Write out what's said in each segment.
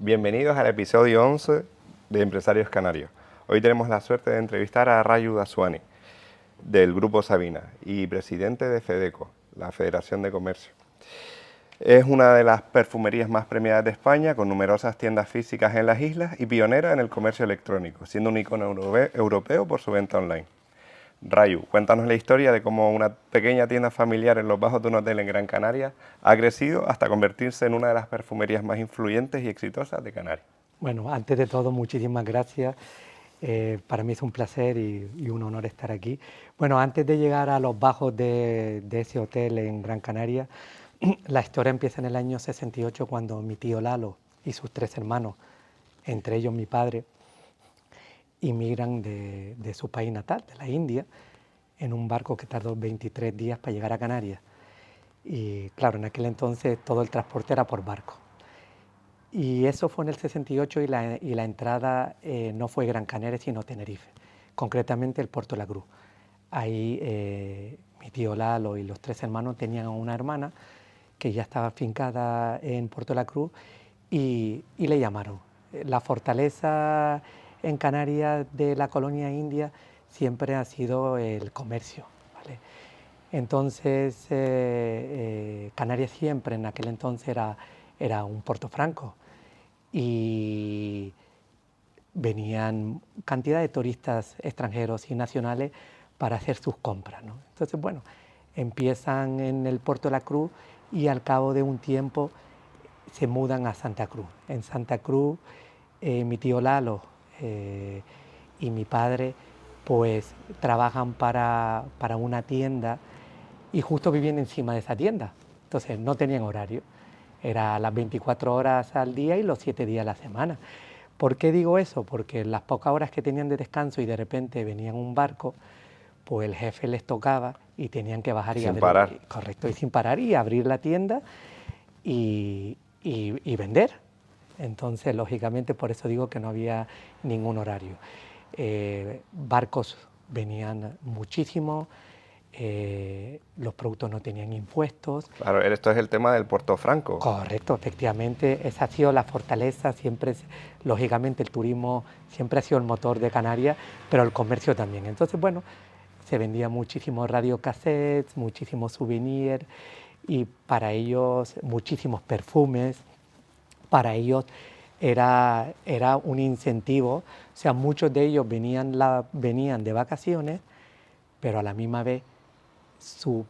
Bienvenidos al episodio 11 de Empresarios Canarios. Hoy tenemos la suerte de entrevistar a Rayu Daswani, del Grupo Sabina y presidente de FEDECO, la Federación de Comercio. Es una de las perfumerías más premiadas de España, con numerosas tiendas físicas en las islas y pionera en el comercio electrónico, siendo un icono europeo por su venta online. Rayu, cuéntanos la historia de cómo una pequeña tienda familiar en los bajos de un hotel en Gran Canaria ha crecido hasta convertirse en una de las perfumerías más influyentes y exitosas de Canarias. Bueno, antes de todo, muchísimas gracias. Para mí es un placer y un honor estar aquí. Bueno, antes de llegar a los bajos de ese hotel en Gran Canaria, la historia empieza en el año 68, cuando mi tío Lalo y sus 3 hermanos, entre ellos mi padre, inmigran de su país natal, de la India, en un barco que tardó 23 días para llegar a Canarias. Y claro, en aquel entonces todo el transporte era por barco. Y eso fue en el 68 y la entrada no fue Gran Canaria, sino Tenerife, concretamente el Puerto de la Cruz. Ahí mi tío Lalo y los 3 hermanos tenían una hermana que ya estaba afincada en Puerto de la Cruz y le llamaron. La fortaleza en Canarias de la colonia india siempre ha sido el comercio, ¿vale? Entonces, Canarias siempre en aquel entonces era un puerto franco y venían cantidad de turistas extranjeros y nacionales para hacer sus compras, ¿no? Entonces, bueno, empiezan en el Puerto de la Cruz y al cabo de un tiempo se mudan a Santa Cruz. En Santa Cruz, mi tío Lalo y mi padre pues trabajan para una tienda y justo vivían encima de esa tienda. Entonces no tenían horario. Era las 24 horas al día y los 7 días a la semana. ¿Por qué digo eso? Porque las pocas horas que tenían de descanso y de repente venían un barco, pues el jefe les tocaba y tenían que bajar y Sin abrir, parar. correcto, y sin parar y abrir la tienda y vender. Entonces, lógicamente, por eso digo que no había ningún horario. Barcos venían muchísimo, los productos no tenían impuestos. Claro, esto es el tema del Puerto Franco. Correcto, efectivamente, esa ha sido la fortaleza, siempre, lógicamente el turismo siempre ha sido el motor de Canarias, pero el comercio también. Entonces, bueno, se vendía muchísimos radiocassettes, muchísimos souvenirs y para ellos muchísimos perfumes. Para ellos era un incentivo, o sea, muchos de ellos venían de vacaciones, pero a la misma vez su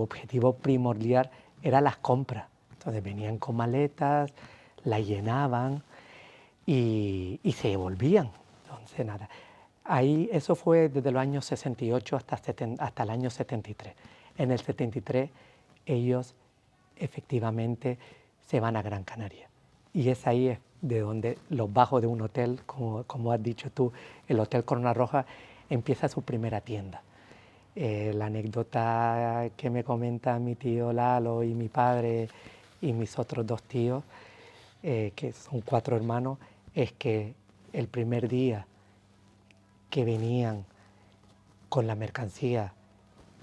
objetivo primordial era las compras. Entonces venían con maletas, la llenaban y se volvían. Entonces nada, ahí eso fue desde los años 68 hasta el año 73. En el 73 ellos efectivamente se van a Gran Canaria. Y es ahí de donde los bajos de un hotel, como has dicho tú, el Hotel Corona Roja, empieza su primera tienda. La anécdota que me comenta mi tío Lalo y mi padre y mis otros 2 tíos, que son 4 hermanos, es que el primer día que venían con la mercancía,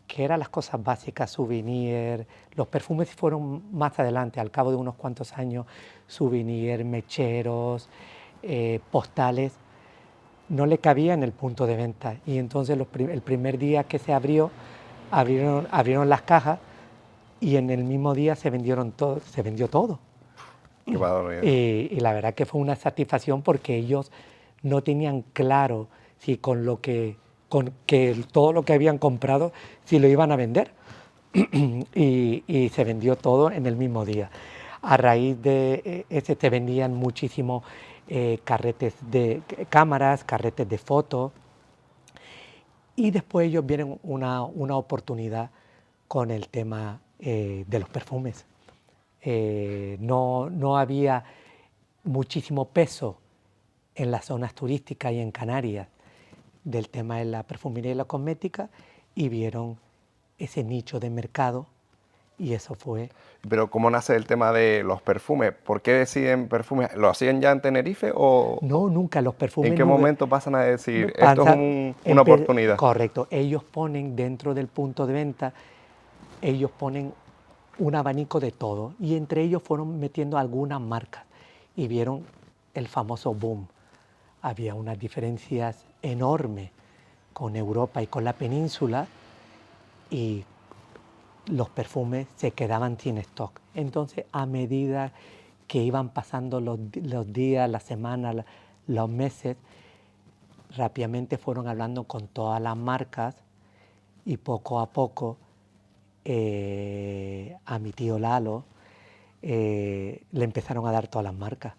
que eran las cosas básicas, souvenir, los perfumes fueron más adelante, al cabo de unos cuantos años, souvenir, mecheros, postales, no le cabía en el punto de venta. Y entonces el primer día que se abrieron las cajas y en el mismo día se vendió todo. Qué barbaridad. Y la verdad que fue una satisfacción porque ellos no tenían claro si con todo lo que habían comprado, si lo iban a vender. y se vendió todo en el mismo día. A raíz de ese se vendían muchísimo carretes de cámaras, carretes de fotos. Y después ellos vieron una oportunidad con el tema de los perfumes. No había muchísimo peso en las zonas turísticas y en Canarias del tema de la perfumería y la cosmética y vieron ese nicho de mercado y eso fue... Pero ¿cómo nace el tema de los perfumes? ¿Por qué deciden perfumes? ¿Lo hacían ya en Tenerife o No, nunca los perfumes... en qué momento pasan a decir esto es una oportunidad? Correcto, ellos ponen dentro del punto de venta, ellos ponen un abanico de todo y entre ellos fueron metiendo algunas marcas y vieron el famoso boom. Había unas diferencias enormes con Europa y con la península y los perfumes se quedaban sin stock. Entonces, a medida que iban pasando los días, las semanas, los meses, rápidamente fueron hablando con todas las marcas y poco a poco a mi tío Lalo le empezaron a dar todas las marcas.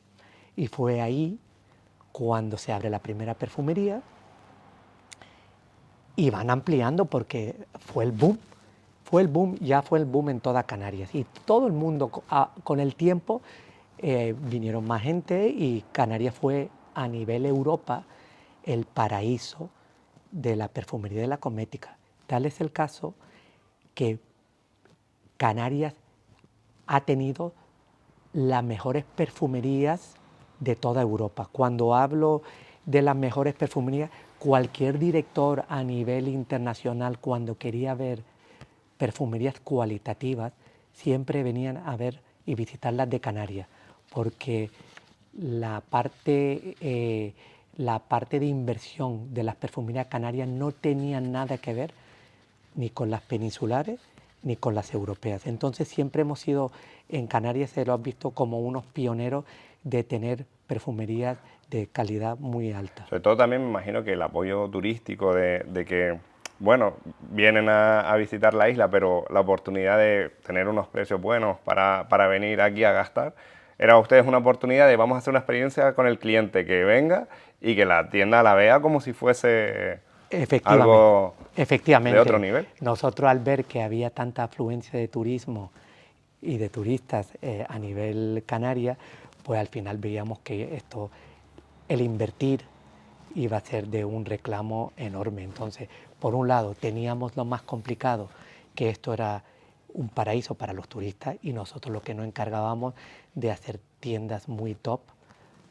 Y fue ahí cuando se abre la primera perfumería y van ampliando porque fue el boom. Ya fue el boom en toda Canarias. Y todo el mundo, con el tiempo, vinieron más gente y Canarias fue a nivel Europa el paraíso de la perfumería y de la cosmética. Tal es el caso que Canarias ha tenido las mejores perfumerías de toda Europa. Cuando hablo de las mejores perfumerías, cualquier director a nivel internacional, cuando quería ver perfumerías cualitativas, siempre venían a ver y visitar las de Canarias, porque la parte de inversión de las perfumerías canarias no tenía nada que ver ni con las peninsulares ni con las europeas. Entonces siempre hemos sido, en Canarias se lo han visto como unos pioneros de tener perfumerías de calidad muy alta. Sobre todo también me imagino que el apoyo turístico de que, bueno, vienen a visitar la isla, pero la oportunidad de tener unos precios buenos para venir aquí a gastar, era ustedes una oportunidad de vamos a hacer una experiencia con el cliente que venga y que la tienda la vea como si fuese algo de otro nivel. Nosotros al ver que había tanta afluencia de turismo y de turistas a nivel Canarias, pues al final veíamos que el invertir iba a ser de un reclamo enorme. Entonces, por un lado, teníamos lo más complicado, que esto era un paraíso para los turistas y nosotros lo que nos encargábamos de hacer tiendas muy top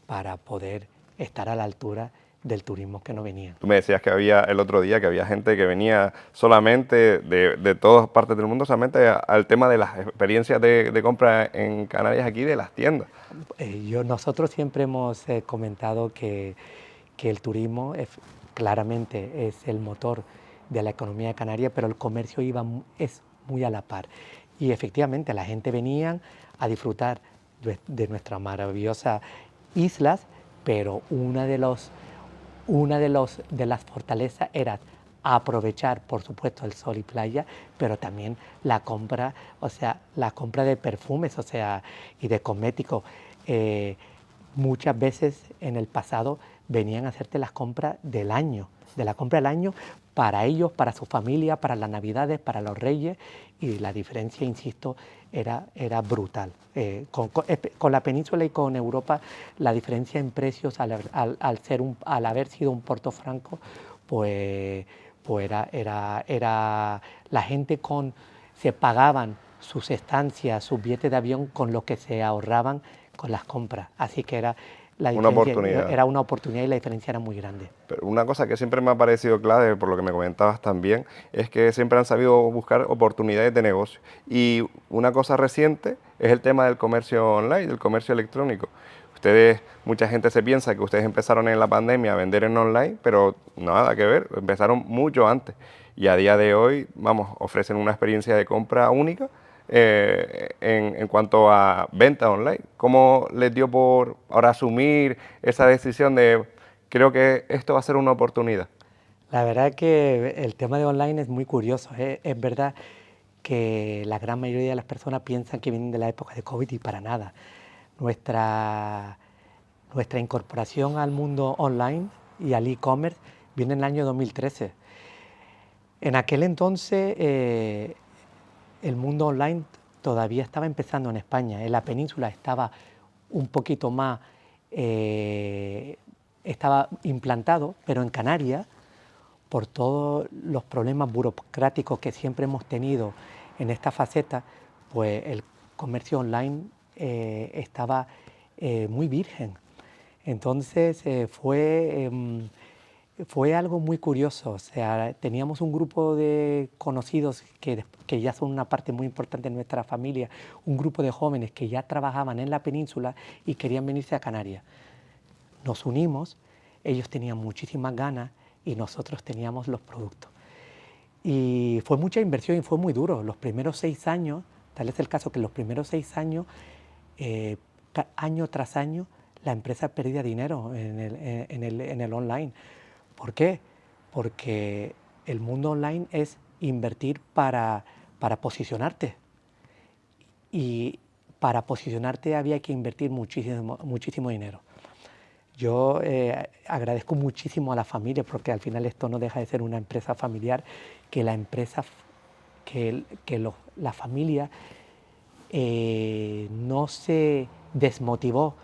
para poder estar a la altura del turismo que nos venía. Tú me decías que había el otro día que había gente que venía solamente de todas partes del mundo, solamente al tema de las experiencias de compra en Canarias aquí, de las tiendas. Nosotros siempre hemos comentado que el turismo claramente es el motor de la economía de Canarias, pero el comercio es muy a la par. Y efectivamente la gente venía a disfrutar de nuestras maravillosas islas, pero una de las fortalezas era aprovechar, por supuesto, el sol y playa, pero también la compra, la compra de perfumes, y de cosméticos. Muchas veces en el pasado venían a hacerte las compras del año, para ellos, para su familia, para las Navidades, para los Reyes, y la diferencia, insisto, era brutal. Con la península y con Europa, la diferencia en precios al haber sido un puerto franco, pues era la gente se pagaban sus estancias, sus billetes de avión con lo que se ahorraban con las compras. Así que era una oportunidad y la diferencia era muy grande. Pero una cosa que siempre me ha parecido clave, por lo que me comentabas también, es que siempre han sabido buscar oportunidades de negocio. Y una cosa reciente es el tema del comercio online, del comercio electrónico. Mucha gente se piensa que ustedes empezaron en la pandemia a vender en online, pero nada que ver, empezaron mucho antes. Y a día de hoy, ofrecen una experiencia de compra única en cuanto a venta online. ¿Cómo les dio por ahora asumir esa decisión de creo que esto va a ser una oportunidad? La verdad es que el tema de online es muy curioso. Es verdad que la gran mayoría de las personas piensan que vienen de la época de COVID y para nada. Nuestra incorporación al mundo online y al e-commerce viene en el año 2013. En aquel entonces el mundo online todavía estaba empezando en España. En la península estaba un poquito más, estaba implantado, pero en Canarias, por todos los problemas burocráticos que siempre hemos tenido en esta faceta, pues el comercio online estaba muy virgen. Entonces fue fue algo muy curioso. O sea, teníamos un grupo de conocidos que ya son una parte muy importante de nuestra familia, un grupo de jóvenes que ya trabajaban en la península y querían venirse a Canarias. Nos unimos, ellos tenían muchísimas ganas y nosotros teníamos los productos. Y fue mucha inversión y fue muy duro. Los primeros 6 años, tal es el caso que los primeros 6 años, año tras año, la empresa perdía dinero en el online. ¿Por qué? Porque el mundo online es invertir para posicionarte. Y para posicionarte había que invertir muchísimo, muchísimo dinero. Yo agradezco muchísimo a la familia, porque al final esto no deja de ser una empresa familiar, que la empresa, la familia no se desmotivó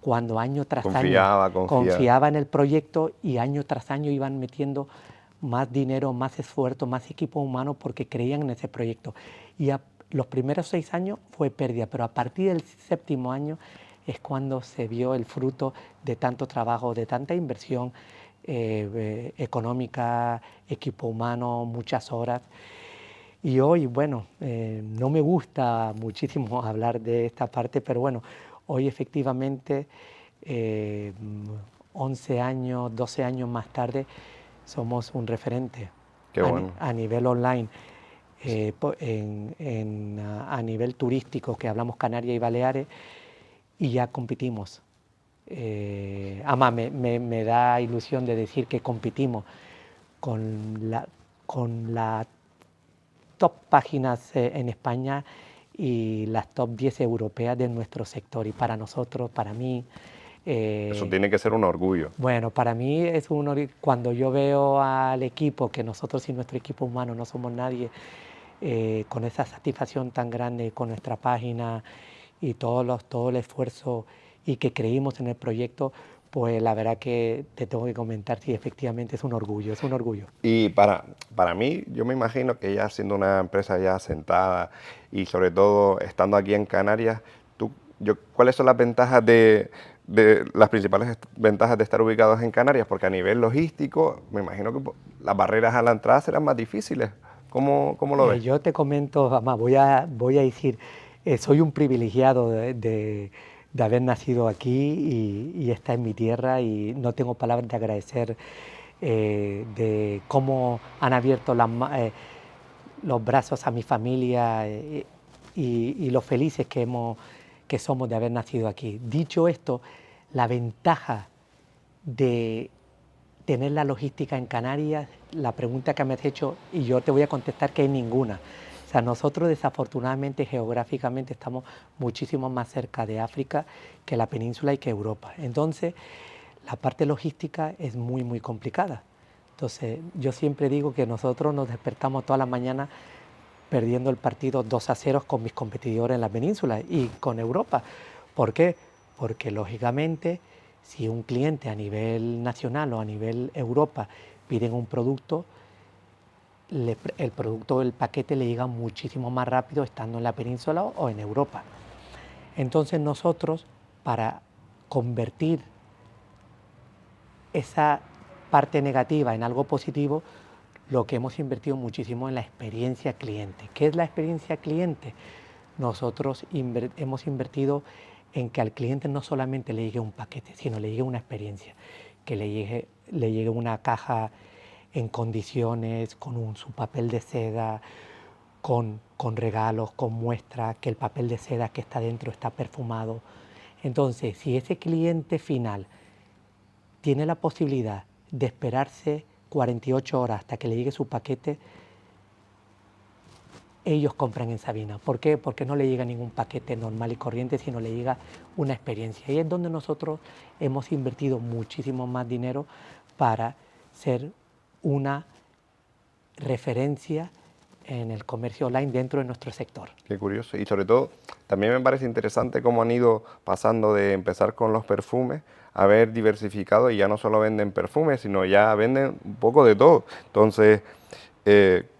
cuando año tras año confiaba en el proyecto, y año tras año iban metiendo más dinero, más esfuerzo, más equipo humano, porque creían en ese proyecto. Y los primeros 6 años fue pérdida, pero a partir del 7.º año es cuando se vio el fruto de tanto trabajo, de tanta inversión económica, equipo humano, muchas horas. Y hoy, bueno, no me gusta muchísimo hablar de esta parte, pero bueno, hoy efectivamente, 11 años, 12 años más tarde, somos un referente. Qué bueno. A nivel online. A nivel turístico, que hablamos Canarias y Baleares, y ya competimos. Además, me da ilusión de decir que competimos con la top páginas en España y las top 10 europeas de nuestro sector. Y para nosotros, para mí... eso tiene que ser un orgullo. Bueno, para mí es un orgullo. Cuando yo veo al equipo, que nosotros sin nuestro equipo humano no somos nadie, con esa satisfacción tan grande con nuestra página y todo el esfuerzo y que creímos en el proyecto, pues la verdad que te tengo que comentar, sí, efectivamente es un orgullo, es un orgullo. Y para mí, yo me imagino que ya siendo una empresa ya asentada y sobre todo estando aquí en Canarias, ¿cuáles son las ventajas las principales ventajas de estar ubicados en Canarias? Porque a nivel logístico, me imagino que las barreras a la entrada serán más difíciles. ¿Cómo lo ves? Yo te comento, mamá, voy a decir, soy un privilegiado de haber nacido aquí y estar en mi tierra, y no tengo palabras de agradecer de cómo han abierto los brazos a mi familia y lo felices que somos de haber nacido aquí. Dicho esto, la ventaja de tener la logística en Canarias, la pregunta que me has hecho, y yo te voy a contestar que hay ninguna. O sea, nosotros desafortunadamente geográficamente estamos muchísimo más cerca de África que la península y que Europa. Entonces, la parte logística es muy, muy complicada. Entonces, yo siempre digo que nosotros nos despertamos todas las mañanas perdiendo el partido 2-0 con mis competidores en la península y con Europa. ¿Por qué? Porque lógicamente, si un cliente a nivel nacional o a nivel Europa piden un producto, el producto, el paquete le llega muchísimo más rápido estando en la península o en Europa. Entonces nosotros, para convertir esa parte negativa en algo positivo, lo que hemos invertido muchísimo en la experiencia cliente. ¿Qué es la experiencia cliente? Nosotros hemos invertido en que al cliente no solamente le llegue un paquete, sino le llegue una experiencia, que le llegue una caja en condiciones, con su papel de seda, con regalos, con muestra, que el papel de seda que está dentro está perfumado. Entonces, si ese cliente final tiene la posibilidad de esperarse 48 horas hasta que le llegue su paquete, ellos compran en Sabina. ¿Por qué? Porque no le llega ningún paquete normal y corriente, sino le llega una experiencia. Y es donde nosotros hemos invertido muchísimo más dinero para ser una referencia en el comercio online dentro de nuestro sector. Qué curioso. Y sobre todo, también me parece interesante cómo han ido pasando de empezar con los perfumes a haber diversificado, y ya no solo venden perfumes, sino ya venden un poco de todo. Entonces,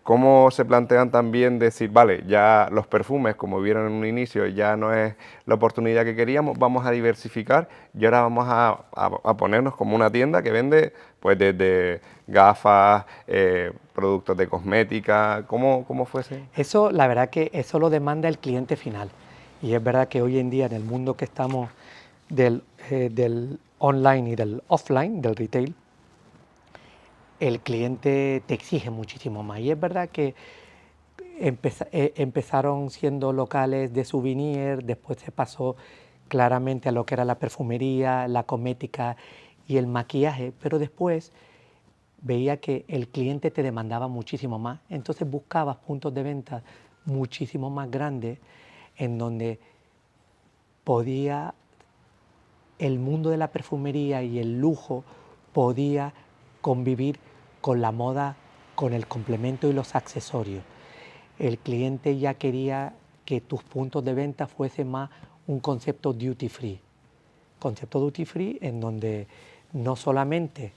¿cómo se plantean también decir, vale, ya los perfumes, como vieron en un inicio, ya no es la oportunidad que queríamos, vamos a diversificar y ahora vamos a ponernos como una tienda que vende pues desde gafas, productos de cosmética, ¿cómo fuese? Eso, la verdad que eso lo demanda el cliente final. Y es verdad que hoy en día en el mundo que estamos del online y del offline, del retail, el cliente te exige muchísimo más. Y es verdad que empezaron siendo locales de souvenir, después se pasó claramente a lo que era la perfumería, la cosmética y el maquillaje, pero después veía que el cliente te demandaba muchísimo más, entonces buscabas puntos de venta muchísimo más grandes en donde podía el mundo de la perfumería y el lujo podía convivir con la moda, con el complemento y los accesorios. El cliente ya quería que tus puntos de venta fuesen más un concepto duty free. Concepto duty free en donde no solamente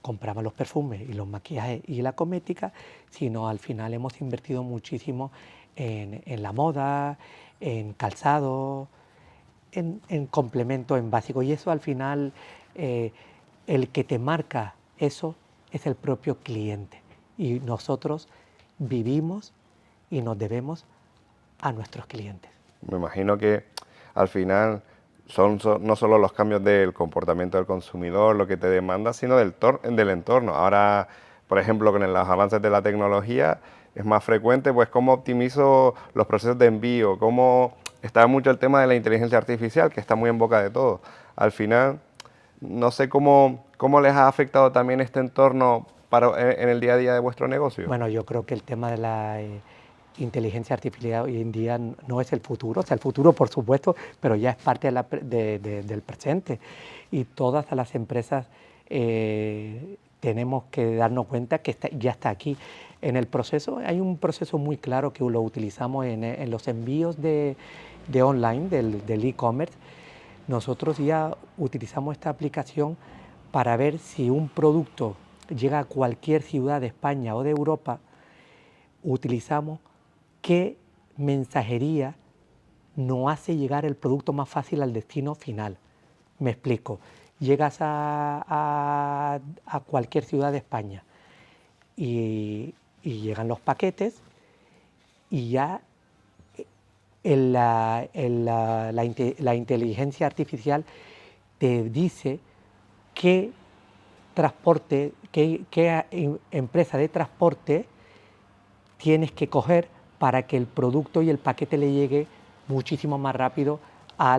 compraba los perfumes y los maquillajes y la cosmética, sino al final hemos invertido muchísimo en la moda, en calzado, en complemento, en básico. Y eso al final, el que te marca eso es el propio cliente. Y nosotros vivimos y nos debemos a nuestros clientes. Me imagino que al final no solo los cambios del comportamiento del consumidor lo que te demanda, sino del entorno. Ahora, por ejemplo, con los avances de la tecnología, es más frecuente, pues, cómo optimizo los procesos de envío, cómo está mucho el tema de la inteligencia artificial, que está muy en boca de todos. Al final, no sé cómo les ha afectado también este entorno en el día a día de vuestro negocio. Bueno, yo creo que el tema de la inteligencia artificial hoy en día no es el futuro, o sea, el futuro por supuesto, pero ya es parte del presente. Y todas las empresas tenemos que darnos cuenta que ya está aquí. En el proceso, hay un proceso muy claro que lo utilizamos en los envíos de online, del e-commerce. Nosotros ya utilizamos esta aplicación para ver si un producto llega a cualquier ciudad de España o de Europa, utilizamos qué mensajería nos hace llegar el producto más fácil al destino final. Me explico. Llegas a cualquier ciudad de España y llegan los paquetes y ya la inteligencia artificial te dice qué transporte, qué empresa de transporte tienes que coger para que el producto y el paquete le llegue muchísimo más rápido a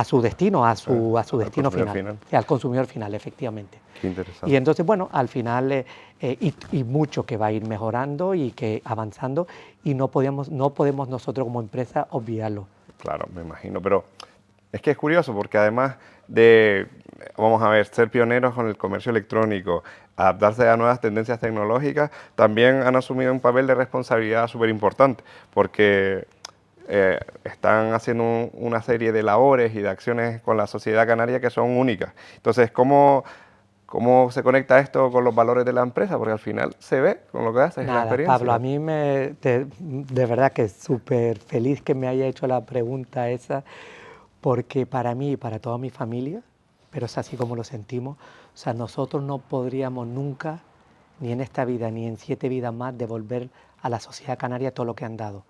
su destino, a su destino final, al consumidor final, efectivamente. Qué interesante. Y entonces, bueno, al final, y mucho que va a ir mejorando y que avanzando, y no podemos nosotros como empresa obviarlo. Claro, me imagino, pero es que es curioso porque además de, vamos a ver, ser pioneros con el comercio electrónico, adaptarse a nuevas tendencias tecnológicas, también han asumido un papel de responsabilidad súper importante porque están haciendo una serie de labores y de acciones con la sociedad canaria que son únicas. Entonces, ¿cómo se conecta esto con los valores de la empresa? Porque al final se ve con lo que haces, la experiencia. Pablo, a mí de verdad que súper feliz que me haya hecho la pregunta esa, porque para mí y para toda mi familia, pero es así como lo sentimos, o sea, nosotros no podríamos nunca, ni en esta vida, ni en 7 vidas más, devolver a la sociedad canaria todo lo que han dado,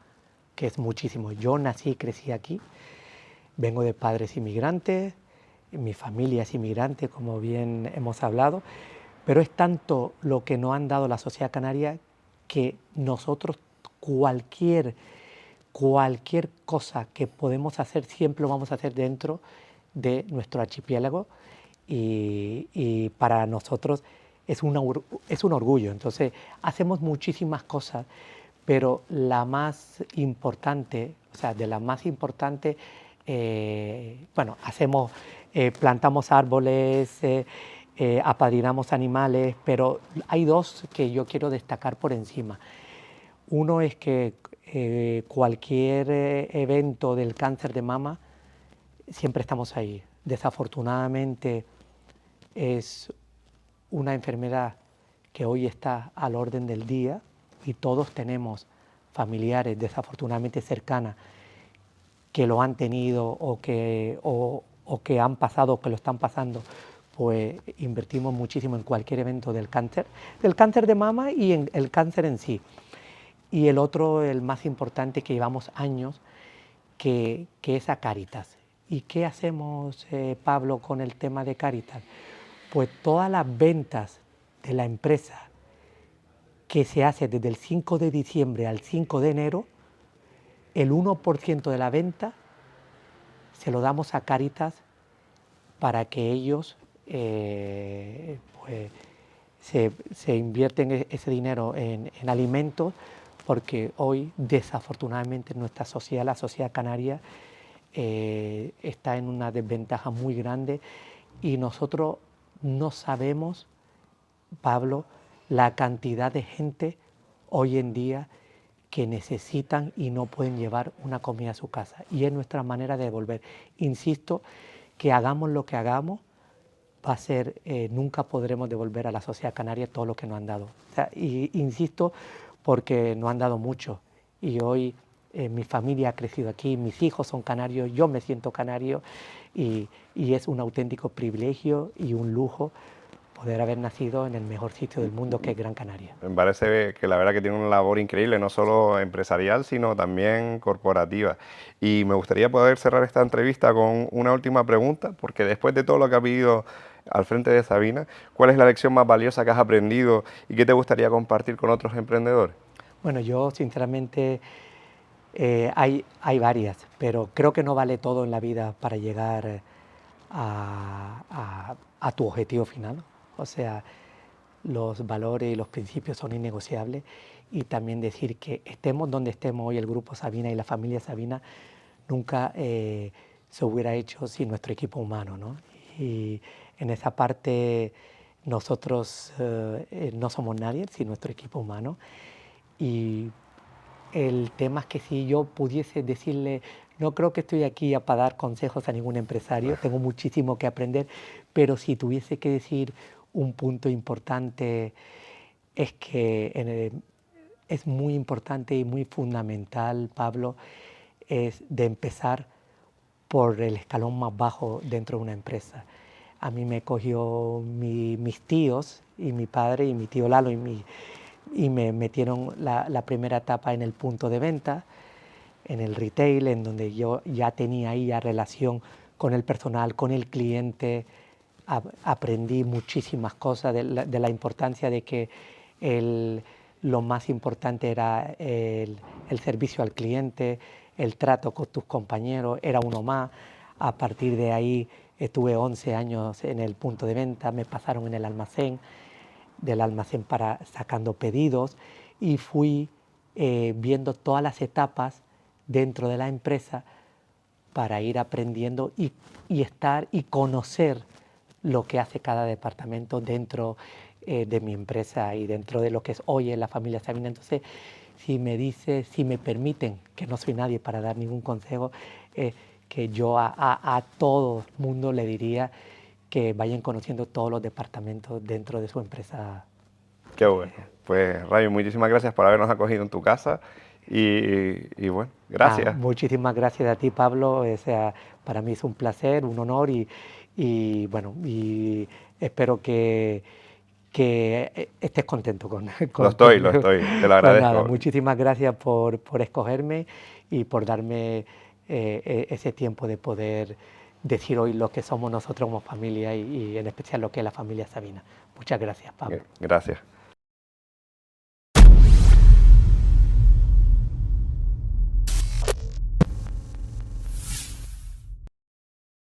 que es muchísimo. Yo nací y crecí aquí, vengo de padres inmigrantes, mi familia es inmigrante, como bien hemos hablado, pero es tanto lo que nos han dado la sociedad canaria que nosotros cualquier cosa que podemos hacer siempre lo vamos a hacer dentro de nuestro archipiélago y para nosotros es un orgullo. Entonces hacemos muchísimas cosas, pero la más importante, o sea, de la más importante, bueno, plantamos árboles, apadrinamos animales, pero hay dos que yo quiero destacar por encima. Uno es que cualquier evento del cáncer de mama, siempre estamos ahí. Desafortunadamente es una enfermedad que hoy está al orden del día y todos tenemos familiares desafortunadamente cercanas que lo han tenido o que han pasado o que lo están pasando pues invertimos muchísimo en cualquier evento del cáncer de mama y en el cáncer en sí. Y el otro, el más importante, que llevamos años, que es a Cáritas. ¿Y qué hacemos, Pablo, con el tema de Cáritas? Pues todas las ventas de la empresa que se hace desde el 5 de diciembre al 5 de enero, el 1% de la venta se lo damos a Cáritas para que ellos pues, se invierten ese dinero en alimentos, porque hoy desafortunadamente nuestra sociedad, la sociedad canaria, está en una desventaja muy grande y nosotros no sabemos, Pablo, la cantidad de gente hoy en día que necesitan y no pueden llevar una comida a su casa. Y es nuestra manera de devolver. Insisto que hagamos lo que hagamos, va a ser, nunca podremos devolver a la sociedad canaria todo lo que nos han dado. O sea, y insisto porque nos han dado mucho. Y hoy mi familia ha crecido aquí, mis hijos son canarios, yo me siento canario y es un auténtico privilegio y un lujo poder haber nacido en el mejor sitio del mundo, que es Gran Canaria. Me parece que la verdad que tiene una labor increíble, no solo empresarial, sino también corporativa. Y me gustaría poder cerrar esta entrevista con una última pregunta, porque después de todo lo que has vivido al frente de Sabina, ¿cuál es la lección más valiosa que has aprendido y qué te gustaría compartir con otros emprendedores? Bueno, yo sinceramente hay varias, pero creo que no vale todo en la vida para llegar a tu objetivo final. O sea, los valores y los principios son innegociables, y también decir que estemos donde estemos hoy, el Grupo Sabina y la familia Sabina, nunca se hubiera hecho sin nuestro equipo humano, ¿no? Y en esa parte nosotros no somos nadie sin nuestro equipo humano. Y el tema es que si yo pudiese decirle, no creo que estoy aquí para dar consejos a ningún empresario, tengo muchísimo que aprender, pero si tuviese que decir un punto importante, es que es muy importante y muy fundamental, Pablo, es de empezar por el escalón más bajo dentro de una empresa. A mí me cogió mis tíos y mi padre y mi tío Lalo y me metieron la primera etapa en el punto de venta, en el retail, en donde yo ya tenía ahí ya relación con el personal, con el cliente. Aprendí muchísimas cosas de la importancia de que lo más importante era el servicio al cliente, el trato con tus compañeros, era uno más. A partir de ahí estuve 11 años en el punto de venta, me pasaron en el almacén, del almacén para sacando pedidos, y fui viendo todas las etapas dentro de la empresa para ir aprendiendo y estar y conocer lo que hace cada departamento dentro de mi empresa y dentro de lo que es hoy en la familia Sabina. Entonces, si me permiten, que no soy nadie para dar ningún consejo, que yo a todo el mundo le diría que vayan conociendo todos los departamentos dentro de su empresa. Qué bueno. Pues Rayo, muchísimas gracias por habernos acogido en tu casa y bueno, gracias. Muchísimas gracias a ti, Pablo. O sea, para mí es un placer, un honor bueno, y espero que estés contento con Lo estoy, te lo Pues nada, agradezco. muchísimas gracias por escogerme y por darme ese tiempo de poder decir hoy lo que somos nosotros como familia y en especial lo que es la familia Sabina. Muchas gracias, Pablo. Gracias.